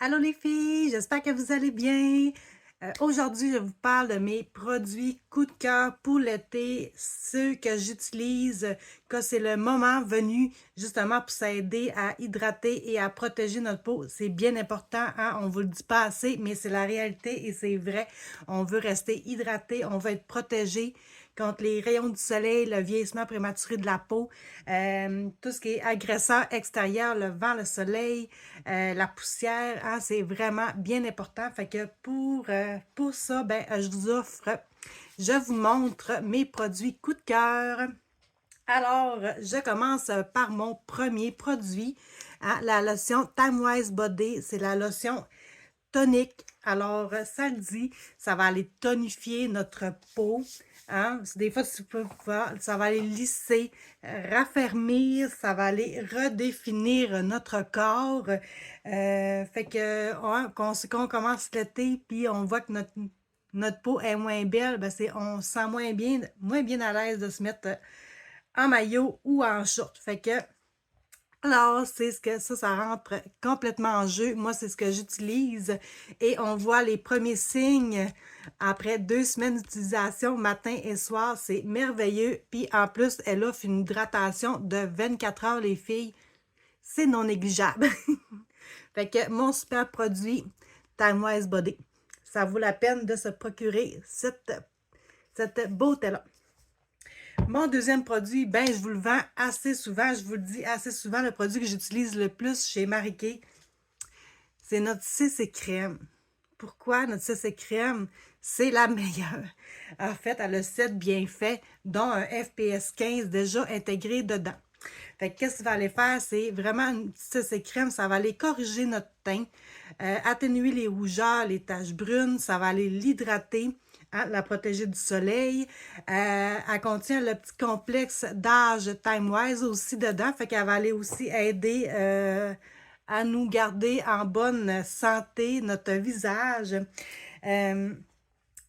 Allô les filles, j'espère que vous allez bien. Aujourd'hui, je vous parle de mes produits coup de cœur pour l'été, ceux que j'utilise quand c'est le moment venu justement pour s'aider à hydrater et à protéger notre peau. C'est bien important, hein? On ne vous le dit pas assez, mais c'est la réalité et c'est vrai. On veut rester hydraté, on veut être protégé contre les rayons du soleil, le vieillissement prématuré de la peau, tout ce qui est agresseur extérieur, le vent, le soleil, la poussière, hein, c'est vraiment bien important. Fait que pour ça, je vous montre mes produits coup de cœur. Alors, je commence par mon premier produit, hein, la lotion Timewise Body. C'est la lotion tonique. Alors, ça le dit, ça va aller tonifier notre peau. Hein? Des fois, ça va aller lisser, raffermir, ça va aller redéfinir notre corps. Fait que ouais, quand on commence l'été, puis on voit que notre peau est moins belle, ben on se sent moins bien à l'aise de se mettre en maillot ou en short. Fait que alors, c'est ce que ça rentre complètement en jeu. Moi, c'est ce que j'utilise et on voit les premiers signes après 2 semaines d'utilisation, matin et soir. C'est merveilleux. Puis en plus, elle offre une hydratation de 24 heures, les filles. C'est non négligeable. Fait que mon super produit, Timewise Body. Ça vaut la peine de se procurer cette beauté-là. Mon deuxième produit, ben, je vous le vends assez souvent, je vous le dis assez souvent, le produit que j'utilise le plus chez Marie Kay, c'est notre CC Crème. Pourquoi notre CC Crème? C'est la meilleure. En fait, elle a 7 bienfaits, dont un FPS 15 déjà intégré dedans. Fait que qu'est-ce que ça va aller faire? C'est vraiment une CC Crème, ça va aller corriger notre teint, atténuer les rougeurs, les taches brunes, ça va aller l'hydrater, hein, la protéger du soleil. Elle contient le petit complexe d'âge Timewise aussi dedans, fait qu'elle va aller aussi aider à nous garder en bonne santé notre visage.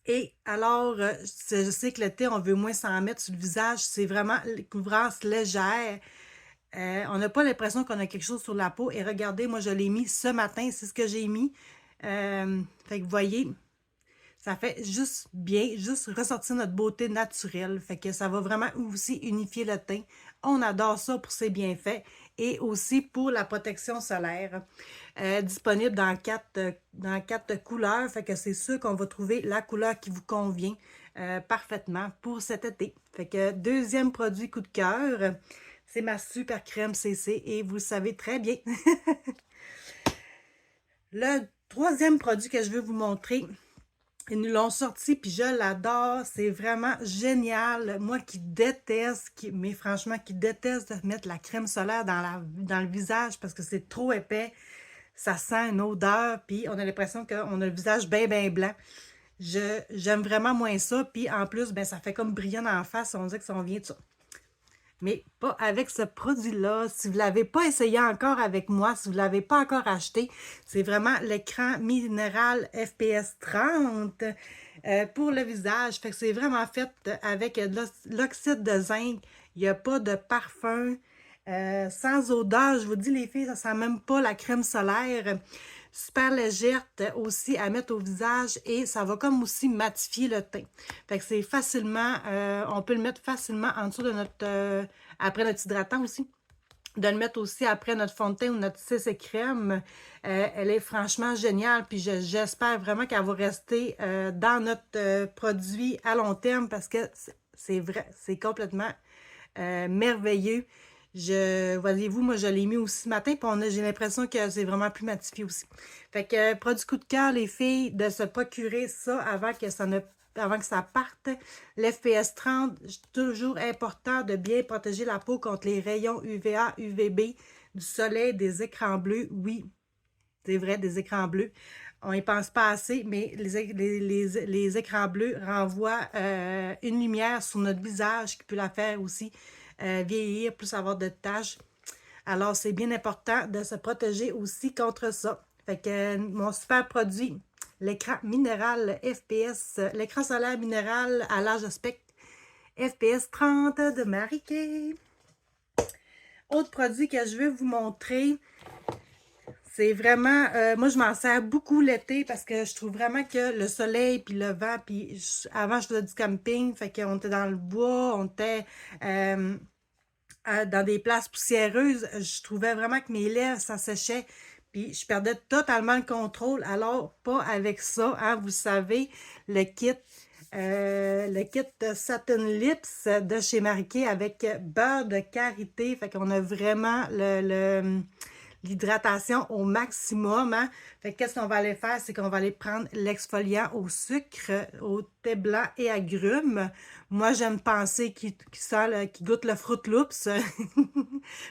Et alors, je sais que l'été, on veut moins s'en mettre sur le visage. C'est vraiment une couvrance légère. On n'a pas l'impression qu'on a quelque chose sur la peau. Et regardez, moi, je l'ai mis ce matin. C'est ce que j'ai mis. Fait que vous voyez, ça fait juste bien, juste ressortir notre beauté naturelle. Fait que ça va vraiment aussi unifier le teint. On adore ça pour ses bienfaits et aussi pour la protection solaire. Disponible dans quatre couleurs. Fait que c'est sûr qu'on va trouver la couleur qui vous convient parfaitement pour cet été. Fait que deuxième produit coup de cœur, c'est ma super crème CC et vous le savez très bien. Le troisième produit que je veux vous montrer, ils nous l'ont sorti, puis je l'adore. C'est vraiment génial. Moi qui déteste, mais franchement, qui déteste de mettre la crème solaire dans le visage parce que c'est trop épais. Ça sent une odeur, puis on a l'impression qu'on a le visage bien, bien blanc. J'aime vraiment moins ça. Puis en plus, ben, ça fait comme brillant en face. On dirait que ça en vient de ça. Mais pas avec ce produit-là. Si vous ne l'avez pas essayé encore avec moi, si vous ne l'avez pas encore acheté, c'est vraiment l'écran minéral FPS 30 pour le visage. Fait que c'est vraiment fait avec de l'oxyde de zinc. Il n'y a pas de parfum. Sans odeur, je vous dis les filles, ça sent même pas la crème solaire. Super légère aussi à mettre au visage et ça va comme aussi matifier le teint. Fait que c'est facilement, on peut le mettre facilement en dessous de notre, après notre hydratant aussi. De le mettre aussi après notre fond de teint ou notre CC crème. Elle est franchement géniale. Puis j'espère vraiment qu'elle va rester dans notre produit à long terme parce que c'est vrai, c'est complètement merveilleux. Voyez-vous, moi, je l'ai mis aussi ce matin, puis j'ai l'impression que c'est vraiment plus matifié aussi. Fait que, produit coup de cœur, les filles, de se procurer ça avant que ça parte. L'FPS 30, toujours important de bien protéger la peau contre les rayons UVA, UVB, du soleil, des écrans bleus. Oui, c'est vrai, des écrans bleus. On n'y pense pas assez, mais les écrans bleus renvoient une lumière sur notre visage qui peut la faire aussi vieillir, plus avoir de taches. Alors, c'est bien important de se protéger aussi contre ça. Fait que mon super produit, l'écran minéral FPS, l'écran solaire minéral à large spectre FPS 30 de Marie Kay. Autre produit que je veux vous montrer, C'est vraiment, moi je m'en sers beaucoup l'été parce que je trouve vraiment que le soleil puis le vent, puis avant je faisais du camping, fait qu'on était dans le bois, on était euh, dans des places poussiéreuses, je trouvais vraiment que mes lèvres, ça séchait, puis je perdais totalement le contrôle. Alors, pas avec ça, hein, vous savez, le kit de Satin Lips de chez Marie-Kay avec beurre de karité. Fait qu'on a vraiment l'hydratation au maximum, hein. Fait que qu'est-ce qu'on va aller faire? C'est qu'on va aller prendre l'exfoliant au sucre, au thé blanc et agrumes. Moi, j'aime penser qu'il goûte le Fruit Loops.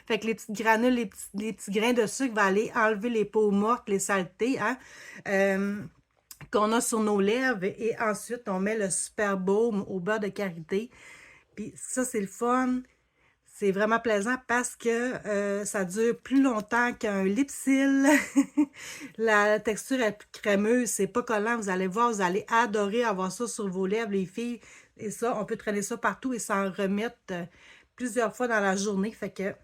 Fait que les petites granules, les petits grains de sucre vont aller enlever les peaux mortes, les saletés, hein, qu'on a sur nos lèvres. Et ensuite, on met le Super Baume au beurre de karité. Puis ça, c'est le fun. C'est vraiment plaisant parce que ça dure plus longtemps qu'un Lipsil. La texture est plus crémeuse, c'est pas collant. Vous allez voir, vous allez adorer avoir ça sur vos lèvres, les filles. Et ça, on peut traîner ça partout et s'en remettre plusieurs fois dans la journée. Fait que,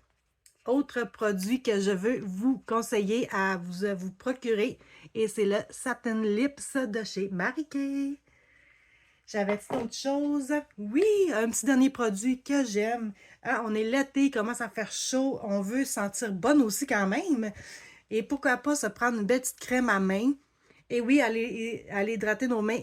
autre produit que je veux vous conseiller à vous procurer, et c'est le Satin Lips de chez Marie-Kay. J'avais-tu autre chose? Oui, un petit dernier produit que j'aime. Hein, on est l'été, il commence à faire chaud. On veut se sentir bonne aussi quand même. Et pourquoi pas se prendre une belle petite crème à main. Et oui, aller hydrater nos mains.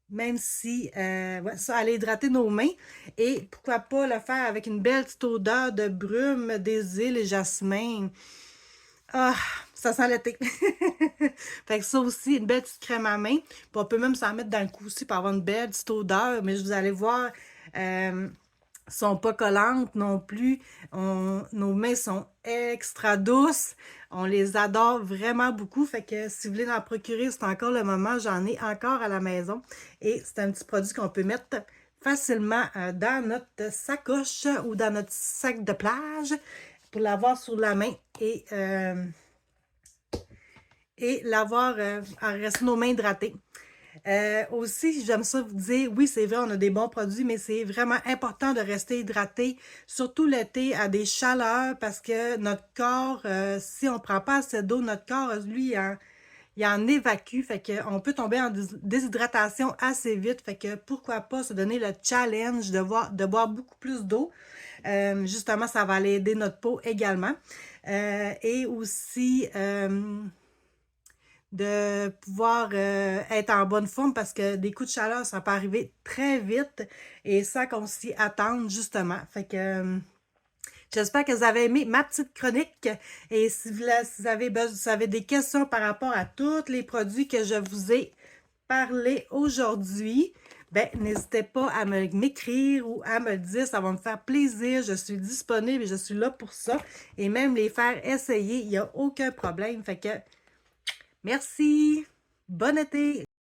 Même si, ouais, ça, aller hydrater nos mains. Et pourquoi pas le faire avec une belle petite odeur de brume, des îles et jasmin. Ah, ça sent l'été. Fait que ça aussi, une belle petite crème à main. Puis on peut même s'en mettre dans le cou aussi pour avoir une belle petite odeur. Mais vous allez voir, sont pas collantes non plus. Nos mains sont extra douces. On les adore vraiment beaucoup. Fait que si vous voulez en procurer, c'est encore le moment. J'en ai encore à la maison. Et c'est un petit produit qu'on peut mettre facilement dans notre sacoche ou dans notre sac de plage pour l'avoir sur la main et l'avoir en restant nos mains hydratées. Aussi, j'aime ça vous dire, oui, c'est vrai, on a des bons produits, mais c'est vraiment important de rester hydraté, surtout l'été, à des chaleurs, parce que notre corps, si on ne prend pas assez d'eau, notre corps, lui, il en évacue, fait qu'on peut tomber en déshydratation assez vite, fait que pourquoi pas se donner le challenge de boire beaucoup plus d'eau. Justement, ça va aller aider notre peau également. Et aussi de pouvoir être en bonne forme parce que des coups de chaleur, ça peut arriver très vite et sans qu'on s'y attende, justement. Fait que j'espère que vous avez aimé ma petite chronique et si vous avez des questions par rapport à tous les produits que je vous ai parlé aujourd'hui, ben, n'hésitez pas à m'écrire ou à me le dire, ça va me faire plaisir. Je suis disponible et je suis là pour ça. Et même les faire essayer, il n'y a aucun problème. Fait que merci, bon été!